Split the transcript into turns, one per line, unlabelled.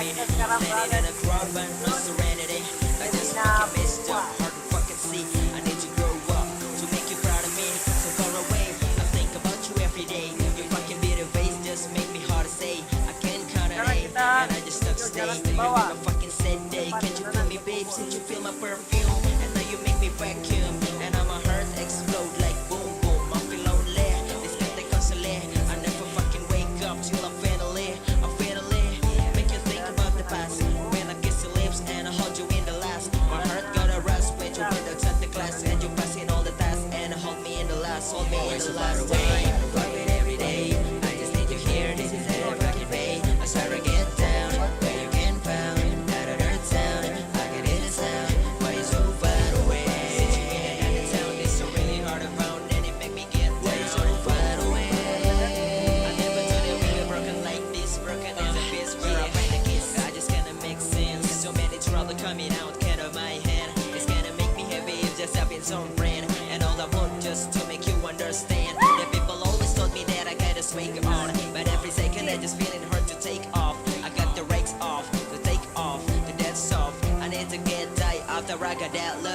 me. Standing in a crowd but no serenity. I just fucking messed up, hard to fucking see. I need to grow up to make you proud of me. So far away, I think about you every day. Your fucking bitter face just make me hard to say. I can't count an eight, and I just stuck to stay. You make my fucking sad day. Can't you feel me, babe? Since you feel my perfume, and now you make me vacuum, and now my heart explode like boom boom. I feel lonely, this can't take constantly. I never fucking wake up till I finally make you think about the past. When I kiss your lips and I hold you in the last, my heart got a rust when you went outside the class and you passing all the tasks and hold me in the last, hold me in the last day. Fuck it every day. I just need you here. This is how I fucking pay. I start to get down where you can found that other town. I can hear the sound. Why you so far away? Since you in another town, it's so really hard to found, and it make me get why you so far away. I never thought it would be broken like this. Broken as a piece where I find a kiss. I just can't make sense. So many trouble coming out kind of my hand. It's gonna make me heavy if just having some friend. And all I want just to make you understand. The people always told me that I gotta swing on, but every second I just feeling hard to take off. I got the brakes off, to take off, the dead soft. I need to get die after I got that love.